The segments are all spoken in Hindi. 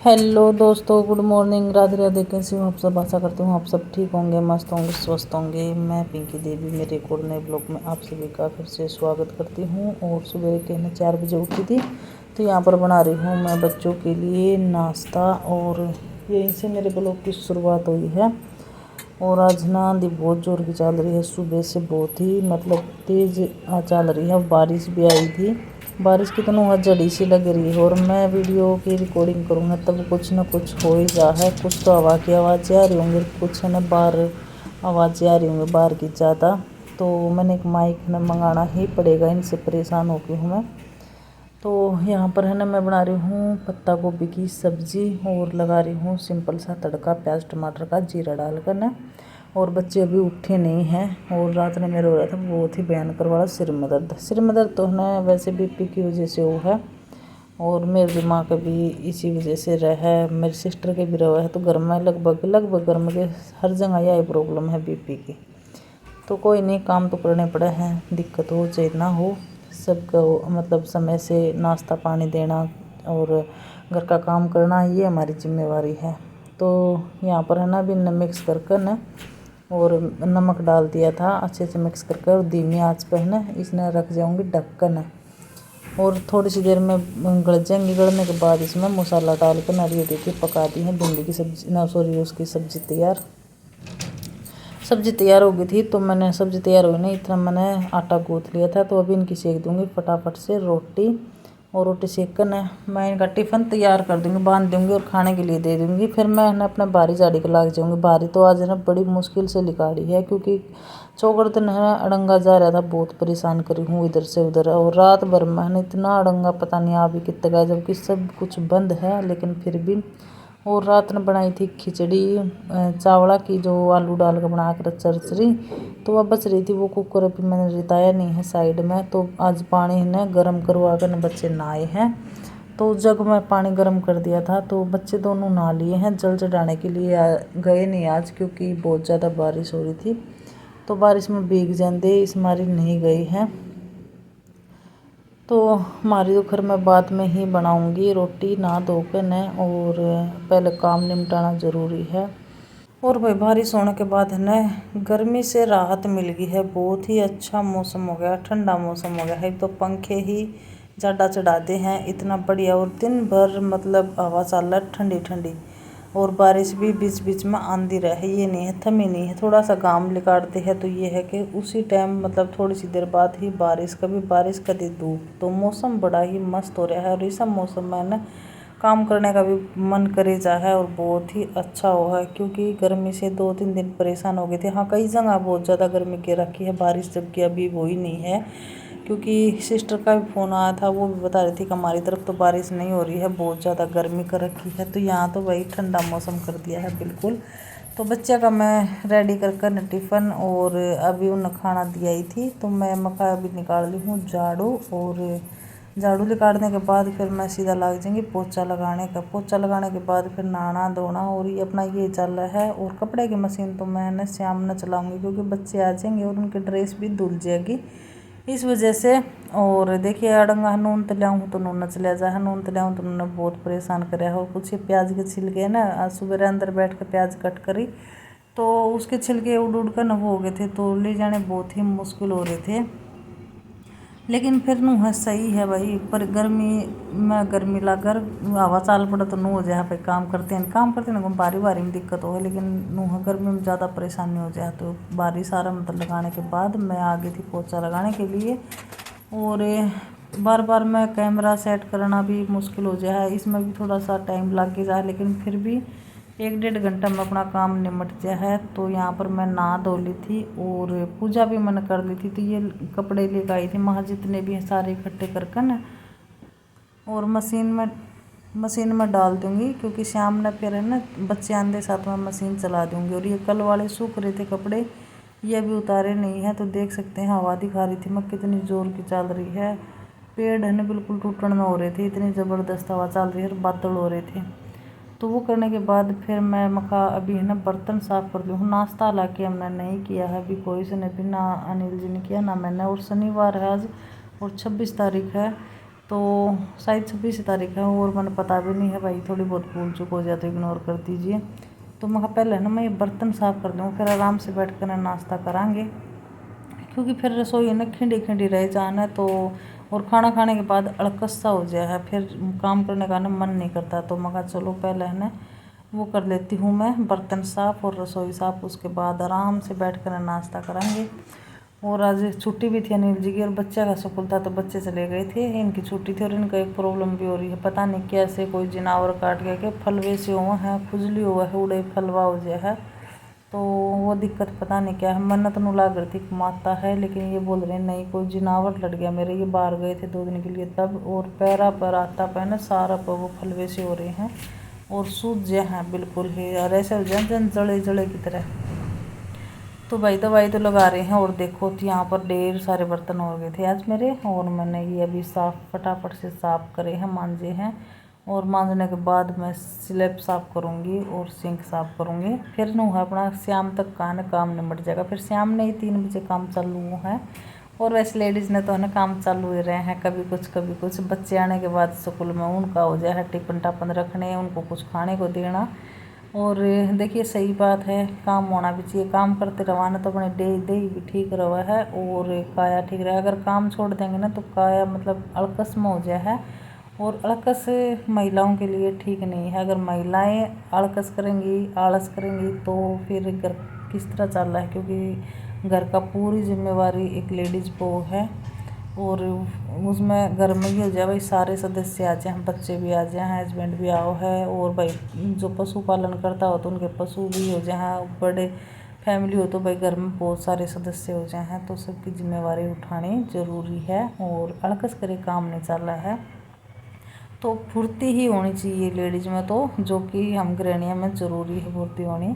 हेलो दोस्तों, गुड मॉर्निंग, राधे राधे। कैसे हो आप सब? आशा करती हूँ आप सब ठीक होंगे, मस्त होंगे, स्वस्थ होंगे। मैं पिंकी देवी मेरे एक और नए ब्लॉग में आप सभी का फिर से स्वागत करती हूँ। और सुबह कहने 4 बजे उठी थी, तो यहाँ पर बना रही हूँ मैं बच्चों के लिए नाश्ता। और यहीं से मेरे ब्लॉग की शुरुआत हुई है। और आज ना आंधी बहुत ज़ोर की चल रही है, सुबह से बहुत ही तेज़ चल रही है। बारिश भी आई थी, बारिश की तो नूह जड़ी सी लग रही है। और मैं वीडियो की रिकॉर्डिंग करूँगा तब कुछ ना कुछ हो ही जा है। कुछ तो हवा की आवाज़ें आ रही होंगी, कुछ है ना बाहर आवाज़ें आ रही होंगी बाहर की ज़्यादा। तो मैंने एक माइक ना मंगाना ही पड़ेगा, इनसे परेशान हो गई हूँ मैं। तो यहाँ पर है ना मैं बना रही हूँ पत्ता गोभी की सब्ज़ी और लगा रही हूँ सिंपल सा तड़का प्याज टमाटर का जीरा डालकर ना। और बच्चे अभी उठे नहीं हैं। और रात में मेरा हो रहा था बहुत ही भयंकर वाला सिर में दर्द तो है ना वैसे बीपी की वजह से वो है। और मेरे दिमाग का भी इसी वजह से रहा है, मेरी सिस्टर के भी रहा है। तो घर में लगभग घर में हर जगह यही प्रॉब्लम है बीपी की। तो कोई नहीं, काम तो करने पड़े हैं, दिक्कत हो चाहे ना हो। सबको मतलब समय से नाश्ता पानी देना और घर का काम करना, ये हमारी जिम्मेवारी है। तो यहाँ पर है ना अभी मिक्स कर ना और नमक डाल दिया था, अच्छे से मिक्स करके और धीमी आंच पर है ना इसने रख जाऊँगी ढक्कन। और थोड़ी सी देर में गल जाएंगी, गलने के बाद इसमें मसाला डालकर नारियल देखिए पका दी है भिंडी की सब्जी ना, सॉरी उसकी सब्ज़ी तैयार। सब्ज़ी तैयार हो गई थी, तो मैंने सब्ज़ी तैयार हुई ना इतना मैंने आटा गूँथ लिया था। तो अभी इनकी सेक दूंगी फटाफट से रोटी। और रोटी सेक कर ना मैं इनका टिफ़िन तैयार कर दूंगी, बांध दूंगी और खाने के लिए दे दूंगी। फिर मैं ना अपना बारी झाड़ी के लाग जाऊंगी। बारी तो आज ना बड़ी मुश्किल से निकाली है, क्योंकि चौकड़ दिन है अड़ंगा जा रहा था, बहुत परेशान करी हूँ इधर से उधर। और रात भर में इतना अड़ंगा पता नहीं आ भी कितने गया, जबकि सब कुछ बंद है लेकिन फिर भी। और रात ने बनाई थी खिचड़ी चावला की, जो आलू डाल कर बना कर चरचरी। तो वह बच रही थी, वो कुकर अभी मैंने रिताया नहीं है साइड में। तो आज पानी है गर्म करवा कर बच्चे नहाए हैं। तो जग में पानी गर्म कर दिया था, तो बच्चे दोनों नहा लिए हैं। जल चढ़ाने के लिए गए नहीं आज, क्योंकि बहुत ज़्यादा बारिश हो रही थी। तो बारिश में भीग जाते इस मारी नहीं गई हैं। तो हमारी दोपहर में बाद में ही बनाऊंगी रोटी नहा धो कर न। और पहले काम निपटाना ज़रूरी है। और भाई बारिश होने के बाद है न गर्मी से राहत मिल गई है, बहुत ही अच्छा मौसम हो गया, ठंडा मौसम हो गया है। तो पंखे ही ज़्यादा चढ़ाते हैं, इतना बढ़िया। और दिन भर मतलब हवा चल रहा है ठंडी ठंडी। और बारिश भी बीच बीच में आंधी रहे, ये नहीं है थमी नहीं है। थोड़ा सा घाम निकालते हैं तो ये है कि उसी टाइम मतलब थोड़ी सी देर बाद ही बारिश कभी धूप। तो मौसम बड़ा ही मस्त हो रहा है। और इस सब मौसम में ना काम करने का भी मन करे जा है और बहुत ही अच्छा हुआ है, क्योंकि गर्मी से 2-3 दिन परेशान हो गए थे। हाँ, कई जगह बहुत ज़्यादा गर्मी के रखी है बारिश, जबकि अभी वो ही नहीं है। क्योंकि सिस्टर का भी फ़ोन आया था, वो भी बता रही थी कि हमारी तरफ तो बारिश नहीं हो रही है, बहुत ज़्यादा गर्मी कर रखी है। तो यहाँ तो भाई ठंडा मौसम कर दिया है बिल्कुल। तो बच्चे का मैं रेडी कर टिफ़िन और अभी उन्हें खाना दिया ही थी। तो मैं मक्का अभी निकाल ली हूँ झाड़ू। और झाड़ू निकालने के बाद फिर मैं सीधा लग जाएंगी पोछा लगाने का। पोछा लगाने के बाद फिर नहाना धोना और ये अपना ये चल रहा है। और कपड़े की मशीन तो मैं न शाम न चलाऊँगी, क्योंकि बच्चे आ जाएंगे और उनकी ड्रेस भी धुल जाएगी इस वजह से। और देखिए अड़ंगा नून तलियाऊँ तो नून न चलिया जाए, नून तलियाऊँ तो उन्होंने बहुत परेशान कराया हो। कुछ प्याज के छिलके ना आज सुबह अंदर बैठ कर प्याज कट करी, तो उसके छिलके उड़ उड़ कर न वो हो गए थे, तो ले जाने बहुत ही मुश्किल हो रहे थे। लेकिन फिर नू है सही है भाई, पर गर्मी लागर हवा चाल पड़ा तो नू हो जाए भाई। काम करते हैं बारी बारी में दिक्कत हो, लेकिन नू है गर्मी में ज़्यादा परेशानी हो जाए। तो बारी सारा मतलब लगाने के बाद मैं आ गई थी पोछा लगाने के लिए। और बार बार मैं कैमरा सेट करना भी मुश्किल हो जाए, इसमें भी थोड़ा सा टाइम लग गया जाए, लेकिन फिर भी 1-1.5 घंटा में अपना काम निमट गया है। तो यहाँ पर मैं नहा धो ली थी और पूजा भी मैंने कर ली थी। तो ये कपड़े लेकर आई थी वहाँ जितने भी हैं सारे इकट्ठे करके ना, और मशीन में डाल दूँगी, क्योंकि शाम ने फिर है ना बच्चे आंधे साथ में मशीन चला दूँगी। और ये कल वाले सूख रहे थे कपड़े, ये अभी उतारे नहीं हैं। तो देख सकते हैं हवा दिखा रही थी मैं कितनी ज़ोर की चल रही है। पेड़ है ना बिल्कुल टूटने हो रहे थे, इतनी ज़बरदस्त हवा चल रही है और बादल हो रहे थे। तो वो करने के बाद फिर मैं मखा अभी है ना बर्तन साफ़ कर ली हूँ। नाश्ता हालांकि हमने नहीं किया है अभी, कोई से ने भी ना अनिल जी ने किया ना मैंने। और शनिवार है आज और 26 तारीख है। तो शायद 26 तारीख है और मैंने पता भी नहीं है भाई, थोड़ी बहुत भूल चूक हो जाए तो इग्नोर कर दीजिए। तो मैं पहले ना मैं ये बर्तन साफ़ कर दूँ, फिर आराम से बैठ कर नाश्ता करांगे, क्योंकि फिर रसोई ना खिंडी खिंडी रह जाना तो, और खाना खाने के बाद अड़कस सा हो जाए है, फिर काम करने का ना मन नहीं करता। तो मैं कहा चलो पहले है ना वो कर लेती हूँ मैं बर्तन साफ़ और रसोई साफ़, उसके बाद आराम से बैठ कर नाश्ता करेंगे। और आज छुट्टी भी थी अनिल जी की, और बच्चा का स्कूल था तो बच्चे चले गए थे, इनकी छुट्टी थी। और इनका एक प्रॉब्लम भी हो रही है, पता नहीं कैसे कोई जिनावर काट गया, के फलवे से हुआ है, खुजली हुआ है, उड़े फलवा हो गया है। तो वो दिक्कत पता नहीं क्या है। मन्नत नु लाग रही थी माता है, लेकिन ये बोल रहे नहीं कोई जिनावर लड़ गया मेरे। ये बाहर गए थे 2 दिन के लिए तब, और पैरा पर आता पे ना सारा पर वो फलवे से हो रहे हैं और सूज गए हैं बिल्कुल ही, और ऐसे हो जाए जन जड़े जड़े की तरह। तो भाई दवाई तो लगा रहे हैं। और देखो तो यहाँ पर ढेर सारे बर्तन हो गए थे आज मेरे, और मैंने ये अभी साफ़ फटाफट से साफ़ करे हैं, मांजे हैं। और मांजने के बाद मैं स्लैब साफ़ करूँगी और सिंक साफ़ करूँगी, फिर ना अपना शाम तक का ना काम निपट जाएगा। फिर शाम में ही 3 बजे काम चालू है। और वैसे लेडीज़ ने तो है ना काम चालू ही रहे हैं, कभी कुछ बच्चे आने के बाद स्कूल में उनका हो जाए है टिफिन टापन रखने, उनको कुछ खाने को देना। और देखिए सही बात है, काम होना भी चाहिए, काम करते रवाना तो अपने देह भी ठीक रहा है और काया ठीक रहे। अगर काम छोड़ देंगे ना तो काया मतलब अलकस में हो जाए है, और अलकस महिलाओं के लिए ठीक नहीं है। अगर महिलाएं अलकस करेंगी, आलस करेंगी तो फिर घर किस तरह चल रहा है, क्योंकि घर का पूरी जिम्मेवारी एक लेडीज़ को है। और उसमें घर में ये हो जाए भाई सारे सदस्य आ जाए, बच्चे भी आ जाए, हस्बैंड भी आओ है, और भाई जो पशुपालन करता हो तो उनके पशु भी हो जाए, बड़े फैमिली हो तो भाई घर में बहुत सारे सदस्य हो जाए हैं, तो सबकी जिम्मेवारी उठानी ज़रूरी है। और अड़कस करे काम नहीं चल रहा है तो फुर्ती ही होनी चाहिए लेडीज़ में, तो जो कि हम गृहणियों में ज़रूरी है फुर्ती होनी।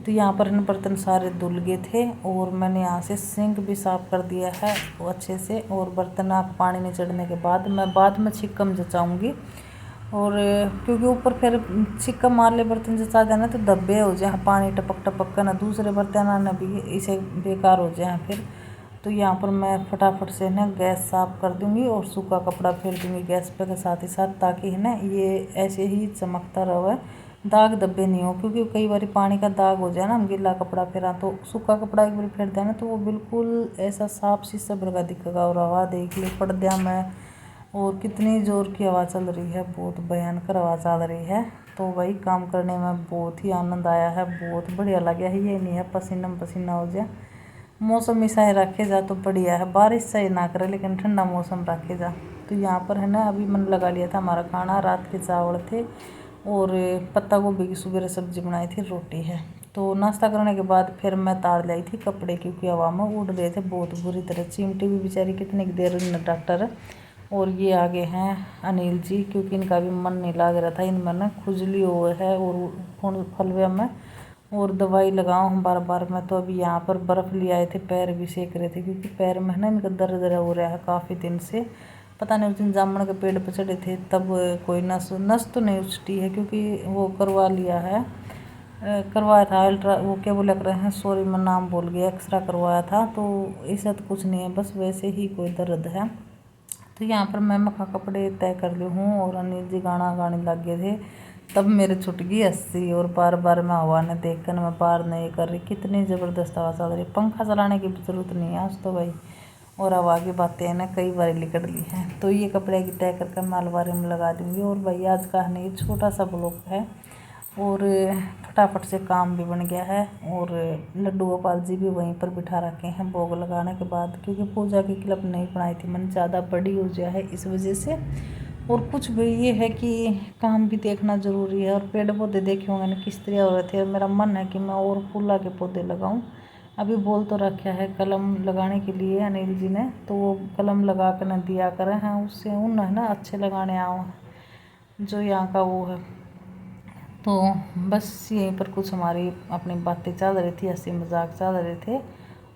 तो यहाँ पर इन बर्तन सारे धुल गए थे, और मैंने यहाँ से सिंक भी साफ़ कर दिया है वो अच्छे से। और बर्तन आप पानी में चढ़ने के बाद मैं बाद में छिक्कम जचाऊँगी, और क्योंकि ऊपर फिर छिक्कम मार ले बर्तन जचा देना तो धब्बे हो जाए, पानी टपक टपक कर ना दूसरे बर्तन ना भी इसे बेकार हो जाए फिर। तो यहाँ पर मैं फटाफट से ना गैस साफ़ कर दूँगी और सूखा कपड़ा फेर दूँगी गैस पे के साथ ही साथ, ताकि है ना ये ऐसे ही चमकता रहे, दाग धब्बे नहीं हो। क्योंकि कई बार पानी का दाग हो जाए ना, हम गीला कपड़ा फेरा तो सूखा कपड़ा एक बार फेर देना तो वो बिल्कुल ऐसा साफ शीशा बरगा दिखेगा। और हवा देख ली पर्दा में, और कितनी ज़ोर की हवा चल रही है, बहुत भयंकर हवा चल रही है। तो वही काम करने में बहुत ही आनंद आया है, बहुत बढ़िया लगा है। ये नहीं है पसीना पसीना हो जाए, मौसम ऐसा ही रखे जा तो बढ़िया है, बारिश से ही ना करे लेकिन ठंडा मौसम रखे जा। तो यहाँ पर है ना अभी मैंने लगा लिया था हमारा खाना, रात के चावल थे और पत्ता गोभी की सुबह सब्जी बनाई थी, रोटी है। तो नाश्ता करने के बाद फिर मैं तार लाई थी कपड़े, क्योंकि हवा में उड़ रहे थे बहुत बुरी तरह। चिमटी भी बेचारी कितनी देर डॉक्टर। और ये आगे हैं अनिल जी, क्योंकि इनका भी मन नहीं लग रहा था, इनमें ना खुजली हो है और फलवे में, और दवाई लगाऊँ हम बार बार। मैं तो अभी यहाँ पर बर्फ़ ले आए थे, पैर भी सेक रहे थे, क्योंकि पैर में ना इनका दर्द हो रहा है काफ़ी दिन से। पता नहीं उस दिन जामुन के पेड़ पर चढ़े थे तब कोई नस तो नहीं उछटी है, क्योंकि वो करवा लिया है, करवाया था अल्ट्रा, वो क्या बोला कर रहे हैं, सॉरी मैं नाम भूल गया, एक्सरा करवाया था। तो ऐसा तो कुछ नहीं है, बस वैसे ही कोई दर्द है। तो यहाँ पर मैं मखा कपड़े तय कर ली हूँ, और अनिल जी गाना गाने लग गए थे, तब मेरे छुट गई हंसी। और बार बार मैं हवा ने देख कर मैं बाहर नहीं कर रही, कितनी ज़बरदस्त हवा चल रही, पंखा चलाने की भी ज़रूरत नहीं है आज तो भाई। और हवा की बातें ना कई बार लिकट ली हैं। तो ये कपड़े की तय करके मैं अलमारी में लगा दूँगी। और भाई आज का है नहीं छोटा सा ब्लॉग है, और फटाफट से काम भी बन गया है। और लड्डू गोपाल जी भी वहीं पर बिठा रखे हैं भोग लगाने के बाद, क्योंकि पूजा की क्लिप नहीं बनाई थी मैंने, ज़्यादा बड़ी हो गया है इस वजह से। और कुछ भी ये है कि काम भी देखना ज़रूरी है। और पेड़ पौधे देखे होंगे ना किस तरह हो रहे थे, और मेरा मन है कि मैं और फूला के पौधे लगाऊं। अभी बोल तो रखा है कलम लगाने के लिए अनिल जी ने, तो वो कलम लगा कर न दिया करें हैं, उससे उन है ना अच्छे लगाने आओ जो यहाँ का वो है। तो बस यहीं पर कुछ हमारी अपनी बातें चल रही थी, हंसी मजाक चल रहे थे,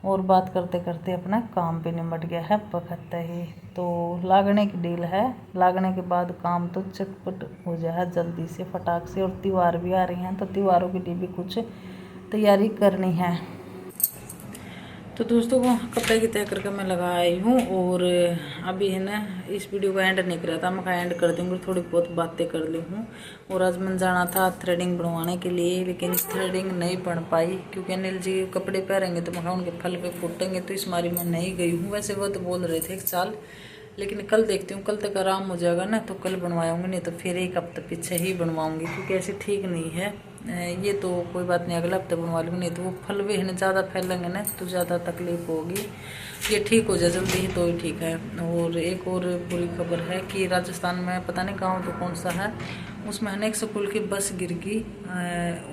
और बात करते करते अपना काम भी निमट गया है बखत ही। तो लागने की डील है, लागने के बाद काम तो चटपट हो जाए जल्दी से फटाक से। और त्यौहार भी आ रही हैं, तो त्योहारों के लिए भी कुछ तैयारी करनी है। तो दोस्तों को कपड़े की तय करके मैं लगा आई हूँ। और अभी है ना इस वीडियो को एंड नहीं करा था, मैं एंड कर दूँगी, थोड़ी बहुत बातें कर ली हूँ। और आज मैं जाना था थ्रेडिंग बनवाने के लिए, लेकिन थ्रेडिंग नहीं बन पाई क्योंकि अनिल जी कपड़े पहनेंगे तो मैं उनके फल पे फूटेंगे, तो इस मारी मैं नहीं गई हूँ। वैसे वो तो बोल रहे थे 1 साल, लेकिन कल देखती हूँ, कल तक आराम हो जाएगा ना तो कल बनवाऊँगी, नहीं तो फिर 1 हफ्ते पीछे ही बनवाऊँगी क्योंकि ऐसे ठीक नहीं है। ये तो कोई बात नहीं, अगला हफ्ते बनवा लूँगी, नहीं तो वो फलवे है ना ज़्यादा फैलेंगे ना तो ज़्यादा तकलीफ होगी। ये ठीक हो जाए जल्दी ही तो ही ठीक है। और एक और बुरी खबर है कि राजस्थान में पता नहीं गाँव तो कौन सा है, उसमें है ना एक स्कूल की बस गिर गई,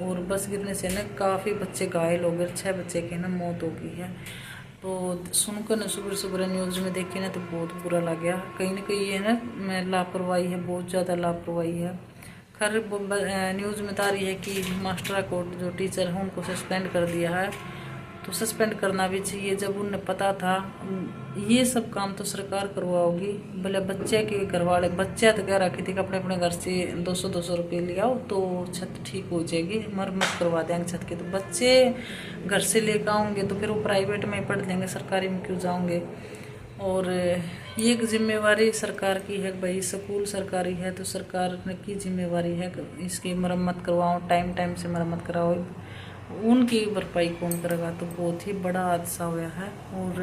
और बस गिरने से ना काफ़ी बच्चे घायल हो गए, 6 बच्चे की ना मौत हो गई है। तो सुनकर ना सुबह सुबह न्यूज़ में देखी ना तो बहुत बुरा लग गया। कहीं ना कहीं ये ना लापरवाही है, बहुत ज़्यादा लापरवाही है। खैर न्यूज़ में तो आ रही है कि मास्टर को जो टीचर है उनको सस्पेंड कर दिया है, तो सस्पेंड करना भी चाहिए जब उन्हें पता था। ये सब काम तो सरकार करवाओगी, भले बच्चे के घर वाले, बच्चे तो कह रखी थी कि अपने अपने घर से 200-200 रुपये ले आओ तो छत ठीक हो जाएगी, मरम्मत करवा देंगे छत की। तो बच्चे घर से लेकर आऊँगे तो फिर वो प्राइवेट में पढ़ लेंगे, सरकारी में क्यों जाओगे। और ये एक जिम्मेवारी सरकार की है, भाई स्कूल सरकारी है तो सरकार की जिम्मेवारी है इसकी मरम्मत करवाओ, टाइम टाइम से मरम्मत कराओ। उनकी भरपाई कौन करेगा, तो बहुत ही बड़ा हादसा हुआ है। और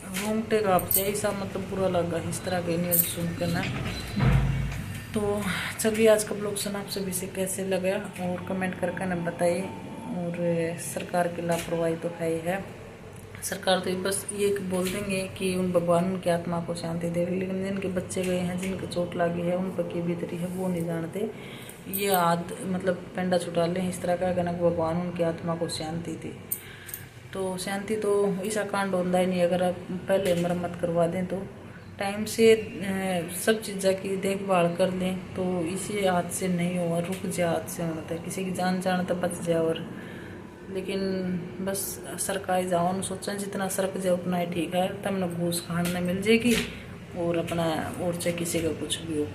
रोंगटे काँप जाए ऐसा, मतलब बुरा लगा इस तरह के न्यूज़ सुनकर ना। तो चलिए आज का ब्लॉग सुना आप सभी से कैसे लगा और कमेंट करके ना बताइए। और सरकार की लापरवाही तो है ही है, सरकार तो बस ये बोल देंगे कि उन भगवान उनकी आत्मा को शांति दे, लेकिन जिनके बच्चे गए हैं, जिनके चोट लगी है, उन पर की बीतरी है वो नहीं जानते। ये मतलब पेंडा छुटा लें इस तरह का कहना कि भगवान उनकी आत्मा को शांति दी, तो शांति तो ऐसा कांड होता ही नहीं। अगर आप पहले मरम्मत करवा दें तो टाइम से सब चीज़ों की देखभाल कर लें तो इसी हादसे नहीं हुआ, रुक जाए हादसे होता है, किसी की जान जान तो बच जाए। और लेकिन बस सरकारी जाओ सोचा जितना सरक जाए उतना ही ठीक है, तब न घूस खाने मिल जाएगी और अपना और चाहे किसी का कुछ भी हो।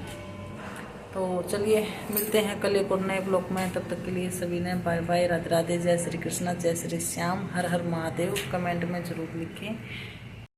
तो चलिए मिलते हैं कल एक और नए ब्लॉग में, तब तक के लिए सभी ने बाय बाय, राधे राधे, जय श्री कृष्णा, जय श्री श्याम, हर हर महादेव। कमेंट में ज़रूर लिखें।